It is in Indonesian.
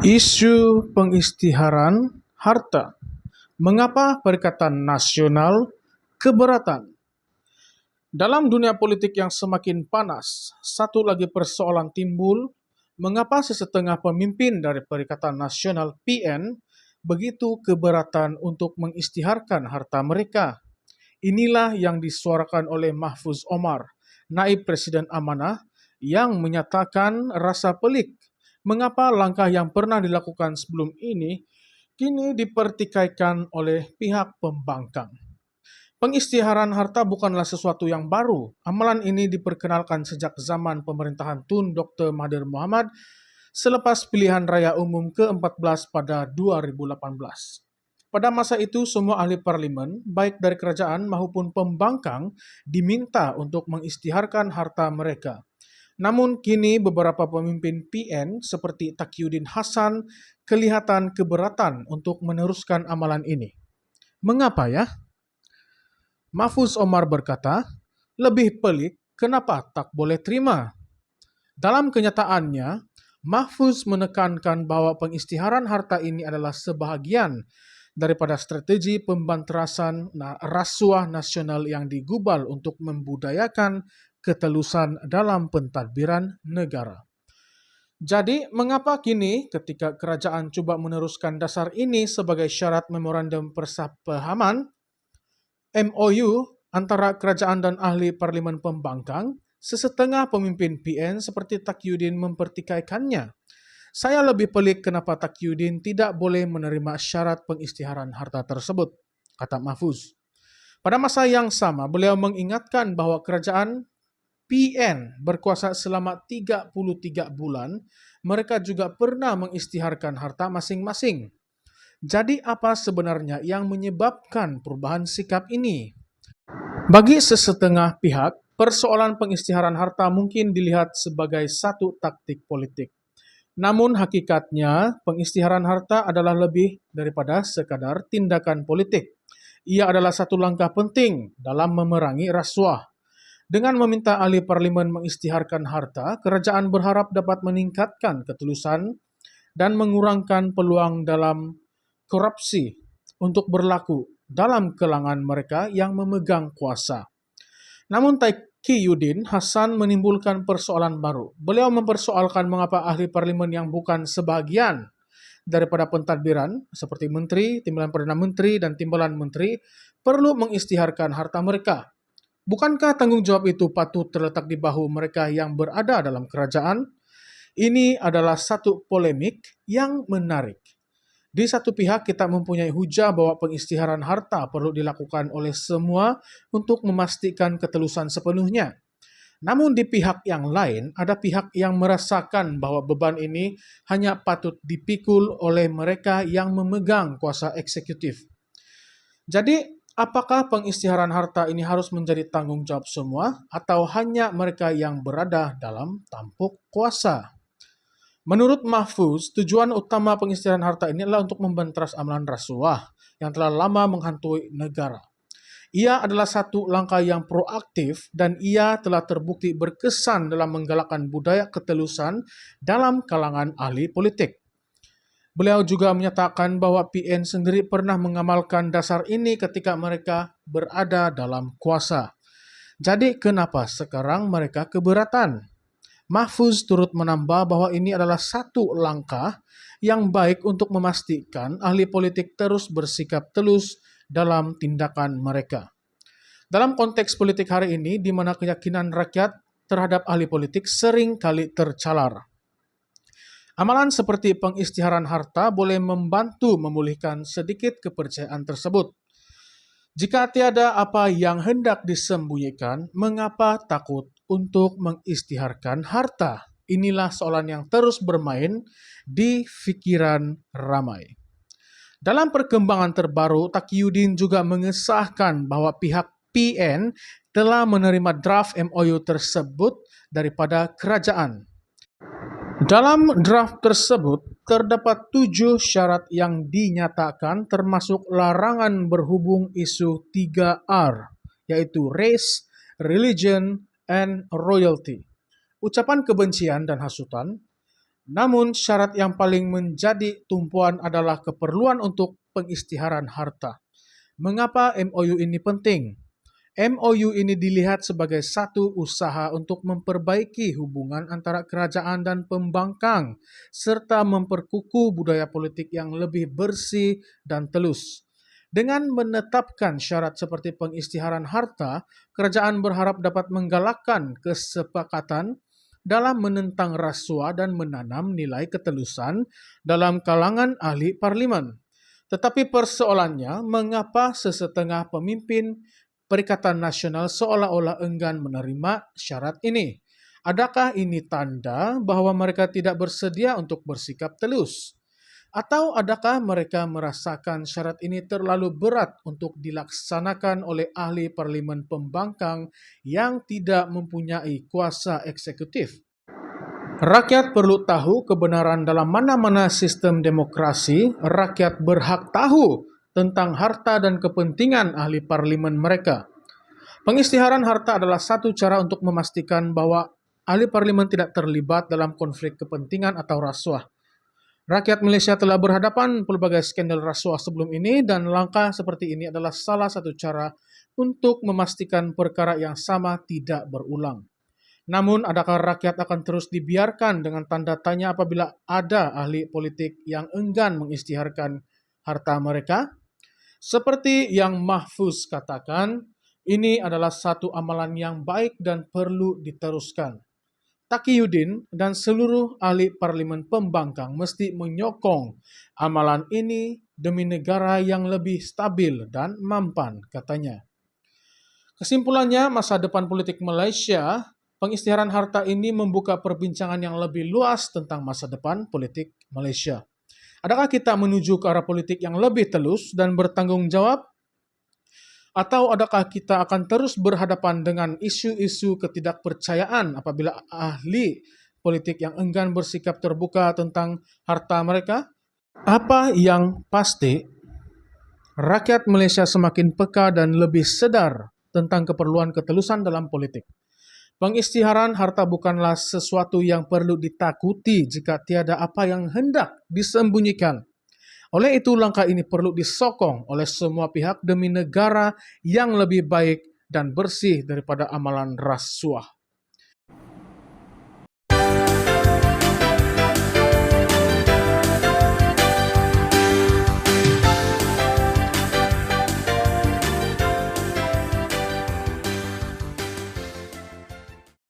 Isu pengisytiharan harta. Mengapa Perikatan Nasional keberatan? Dalam dunia politik yang semakin panas, satu lagi persoalan timbul, mengapa sesetengah pemimpin dari Perikatan Nasional PN begitu keberatan untuk mengisytiharkan harta mereka? Inilah yang disuarakan oleh Mahfuz Omar, Naib Presiden Amanah, yang menyatakan rasa pelik mengapa langkah yang pernah dilakukan sebelum ini kini dipertikaikan oleh pihak pembangkang. Pengisytiharan harta bukanlah sesuatu yang baru. Amalan ini diperkenalkan sejak zaman pemerintahan Tun Dr. Mahathir Mohamad selepas pilihan raya umum ke-14 pada 2018. Pada masa itu, semua ahli parlimen, baik dari kerajaan maupun pembangkang, diminta untuk mengisytiharkan harta mereka. Namun kini beberapa pemimpin PN seperti Taqiyuddin Hasan kelihatan keberatan untuk meneruskan amalan ini. Mengapa ya? Mahfuz Omar berkata, lebih pelik kenapa tak boleh terima. Dalam kenyataannya, Mahfuz menekankan bahwa pengisytiharan harta ini adalah sebahagian daripada strategi pembanterasan rasuah nasional yang digubal untuk membudayakan ketelusan dalam pentadbiran negara. Jadi, mengapa kini ketika kerajaan coba meneruskan dasar ini sebagai syarat memorandum persepahaman MOU antara kerajaan dan ahli parlimen pembangkang, sesetengah pemimpin PN seperti Taqiyuddin mempertikaikannya? Saya lebih pelik kenapa Taqiyuddin tidak boleh menerima syarat pengisytiharan harta tersebut, kata Mahfuz. Pada masa yang sama, beliau mengingatkan bahwa kerajaan PN berkuasa selama 33 bulan, mereka juga pernah mengisytiharkan harta masing-masing. Jadi apa sebenarnya yang menyebabkan perubahan sikap ini? Bagi sesetengah pihak, persoalan pengisytiharan harta mungkin dilihat sebagai satu taktik politik. Namun hakikatnya, pengisytiharan harta adalah lebih daripada sekadar tindakan politik. Ia adalah satu langkah penting dalam memerangi rasuah. Dengan meminta ahli parlimen mengisytiharkan harta, kerajaan berharap dapat meningkatkan ketulusan dan mengurangkan peluang dalam korupsi untuk berlaku dalam kalangan mereka yang memegang kuasa. Namun Taqiyuddin Hasan menimbulkan persoalan baru. Beliau mempersoalkan mengapa ahli parlimen yang bukan sebahagian daripada pentadbiran seperti menteri, timbalan Perdana Menteri, dan timbalan menteri perlu mengisytiharkan harta mereka. Bukankah tanggung jawab itu patut terletak di bahu mereka yang berada dalam kerajaan? Ini adalah satu polemik yang menarik. Di satu pihak kita mempunyai hujah bahwa pengisytiharan harta perlu dilakukan oleh semua untuk memastikan ketelusan sepenuhnya. Namun di pihak yang lain, ada pihak yang merasakan bahwa beban ini hanya patut dipikul oleh mereka yang memegang kuasa eksekutif. Jadi, apakah pengisytiharan harta ini harus menjadi tanggung jawab semua atau hanya mereka yang berada dalam tampuk kuasa? Menurut Mahfuz, tujuan utama pengisytiharan harta ini adalah untuk membenteras amalan rasuah yang telah lama menghantui negara. Ia adalah satu langkah yang proaktif dan ia telah terbukti berkesan dalam menggalakkan budaya ketelusan dalam kalangan ahli politik. Beliau juga menyatakan bahwa PN sendiri pernah mengamalkan dasar ini ketika mereka berada dalam kuasa. Jadi kenapa sekarang mereka keberatan? Mahfuz turut menambah bahwa ini adalah satu langkah yang baik untuk memastikan ahli politik terus bersikap telus dalam tindakan mereka. Dalam konteks politik hari ini, di mana keyakinan rakyat terhadap ahli politik sering kali tercalar. Amalan seperti pengisytiharan harta boleh membantu memulihkan sedikit kepercayaan tersebut. Jika tiada apa yang hendak disembunyikan, mengapa takut untuk mengisytiharkan harta? Inilah soalan yang terus bermain di pikiran ramai. Dalam perkembangan terbaru, Taqiyuddin juga mengesahkan bahwa pihak PN telah menerima draft MOU tersebut daripada kerajaan. Dalam draft tersebut, terdapat 7 syarat yang dinyatakan termasuk larangan berhubung isu 3R, yaitu race, religion, and royalty. Ucapan kebencian dan hasutan, Namun syarat yang paling menjadi tumpuan adalah keperluan untuk pengisytiharan harta. Mengapa MOU ini penting? MOU ini dilihat sebagai satu usaha untuk memperbaiki hubungan antara kerajaan dan pembangkang, serta memperkukuh budaya politik yang lebih bersih dan telus. Dengan menetapkan syarat seperti pengisytiharan harta, kerajaan berharap dapat menggalakkan kesepakatan dalam menentang rasuah dan menanam nilai ketelusan dalam kalangan ahli parlimen. Tetapi persoalannya, mengapa sesetengah pemimpin Perikatan Nasional seolah-olah enggan menerima syarat ini? Adakah ini tanda bahwa mereka tidak bersedia untuk bersikap telus? Atau adakah mereka merasakan syarat ini terlalu berat untuk dilaksanakan oleh ahli parlimen pembangkang yang tidak mempunyai kuasa eksekutif? Rakyat perlu tahu kebenaran dalam mana-mana sistem demokrasi. Rakyat berhak tahu tentang harta dan kepentingan ahli parlimen mereka. Pengisytiharan harta adalah satu cara untuk memastikan bahwa ahli parlimen tidak terlibat dalam konflik kepentingan atau rasuah. Rakyat Malaysia telah berhadapan pelbagai skandal rasuah sebelum ini, dan langkah seperti ini adalah salah satu cara untuk memastikan perkara yang sama tidak berulang. Namun, adakah rakyat akan terus dibiarkan dengan tanda tanya apabila ada ahli politik yang enggan mengisytiharkan harta mereka? Seperti yang Mahfuz katakan, ini adalah satu amalan yang baik dan perlu diteruskan. Taqiyuddin dan seluruh ahli parlimen pembangkang mesti menyokong amalan ini demi negara yang lebih stabil dan mampan, katanya. Kesimpulannya, masa depan politik Malaysia, pengisytiharan harta ini membuka perbincangan yang lebih luas tentang masa depan politik Malaysia. Adakah kita menuju ke arah politik yang lebih telus dan bertanggung jawab? Atau adakah kita akan terus berhadapan dengan isu-isu ketidakpercayaan apabila ahli politik yang enggan bersikap terbuka tentang harta mereka? Apa yang pasti, rakyat Malaysia semakin peka dan lebih sedar tentang keperluan ketelusan dalam politik. Pengisytiharan harta bukanlah sesuatu yang perlu ditakuti jika tiada apa yang hendak disembunyikan. Oleh itu, langkah ini perlu disokong oleh semua pihak demi negara yang lebih baik dan bersih daripada amalan rasuah.